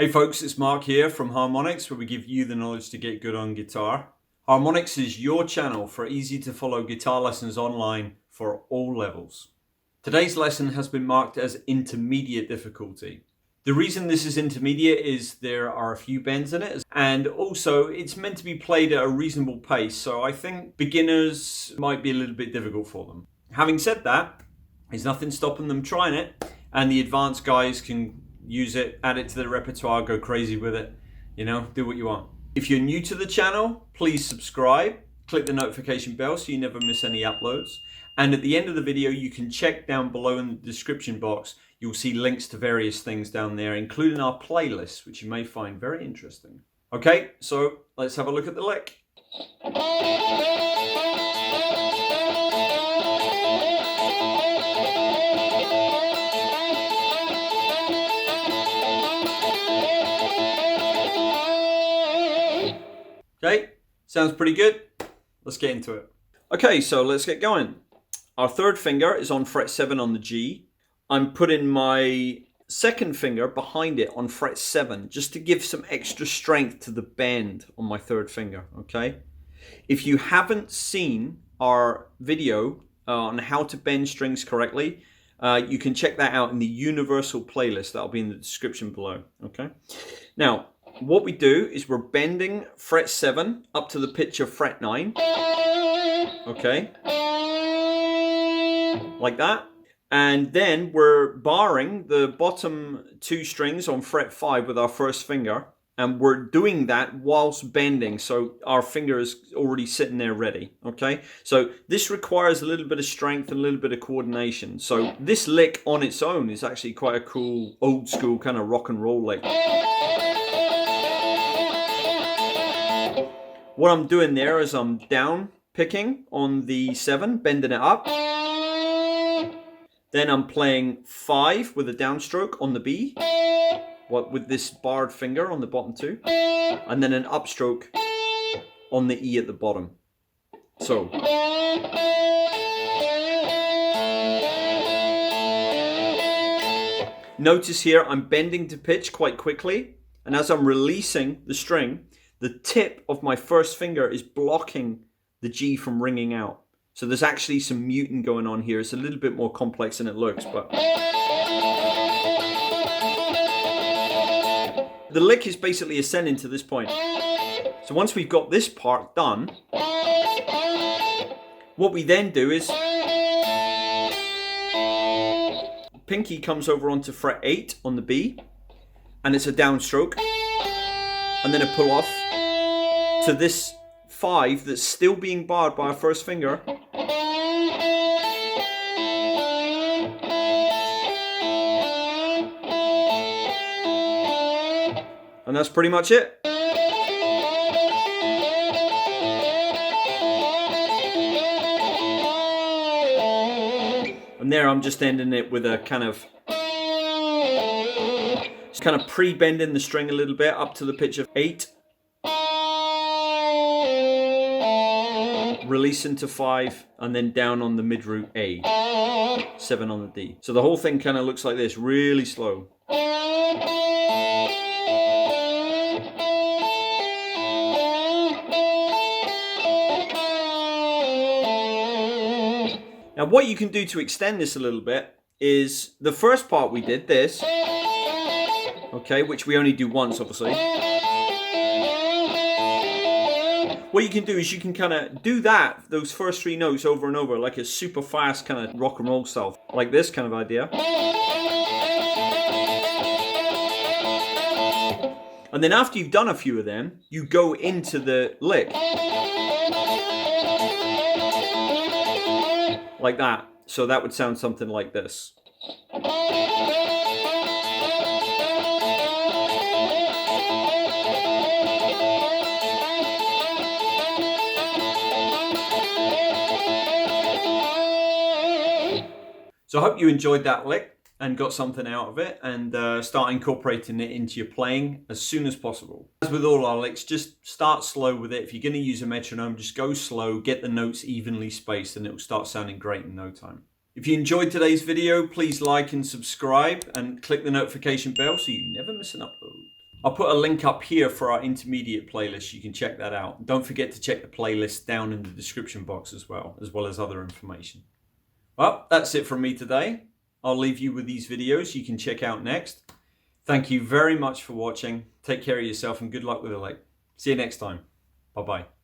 Hey folks, it's Mark here from Harmonix, where we give you the knowledge to get good on guitar. Harmonix is your channel for easy to follow guitar lessons online for all levels. Today's lesson has been marked as intermediate difficulty. The reason this is intermediate is there are a few bends in it, and also it's meant to be played at a reasonable pace, so I think beginners might be a little bit difficult for them. Having said that, there's nothing stopping them trying it, and the advanced guys can use it, add it to their repertoire, go crazy with it, do what you want. If you're new to the channel, please subscribe, click the notification bell so you never miss any uploads. And at the end of the video, you can check down below in the description box. You'll see links to various things down there, including our playlist, which you may find very interesting. Okay, so let's have a look at the lick. Okay, sounds pretty good. Let's get into it. Okay, so let's get going. Our third finger is on fret 7 on the G. I'm putting my second finger behind it on fret 7 just to give some extra strength to the bend on my third finger, okay? If you haven't seen our video on how to bend strings correctly, you can check that out in the universal playlist. That'll be in the description below, okay? Now, what we do is we're bending fret 7 up to the pitch of fret 9, okay, like that, and then we're barring the bottom two strings on fret 5 with our first finger, and we're doing that whilst bending, so our finger is already sitting there ready, okay? So this requires a little bit of strength and a little bit of coordination. So this lick on its own is actually quite a cool old school kind of rock and roll lick. What I'm doing there is I'm down picking on the 7, bending it up. Then I'm playing 5 with a downstroke on the B, with this barred finger on the bottom 2, and then an upstroke on the E at the bottom. So. Notice here I'm bending to pitch quite quickly, and as I'm releasing the string, the tip of my first finger is blocking the G from ringing out. So there's actually some muting going on here. It's a little bit more complex than it looks, but the lick is basically ascending to this point. So once we've got this part done, what we then do is pinky comes over onto fret 8 on the B, and it's a downstroke, and then a pull off to this 5 that's still being barred by our first finger. And that's pretty much it. And there I'm just ending it with a kind of pre-bending the string a little bit up to the pitch of 8. Release into 5, and then down on the mid root A, 7 on the D. So the whole thing kind of looks like this, really slow. Now what you can do to extend this a little bit is the first part we did this, okay, which we only do once obviously. What you can do is you can kind of do those first 3 notes over and over, like a super fast kind of rock and roll style, like this kind of idea. And then after you've done a few of them, you go into the lick. Like that. So that would sound something like this. So I hope you enjoyed that lick and got something out of it, and start incorporating it into your playing as soon as possible. As with all our licks, just start slow with it. If you're going to use a metronome, just go slow, get the notes evenly spaced, and it will start sounding great in no time. If you enjoyed today's video, please like and subscribe and click the notification bell so you never miss an upload. I'll put a link up here for our intermediate playlist. You can check that out. Don't forget to check the playlist down in the description box as well as other information. Well, that's it from me today. I'll leave you with these videos you can check out next. Thank you very much for watching. Take care of yourself and good luck with the lick. See you next time. Bye-bye.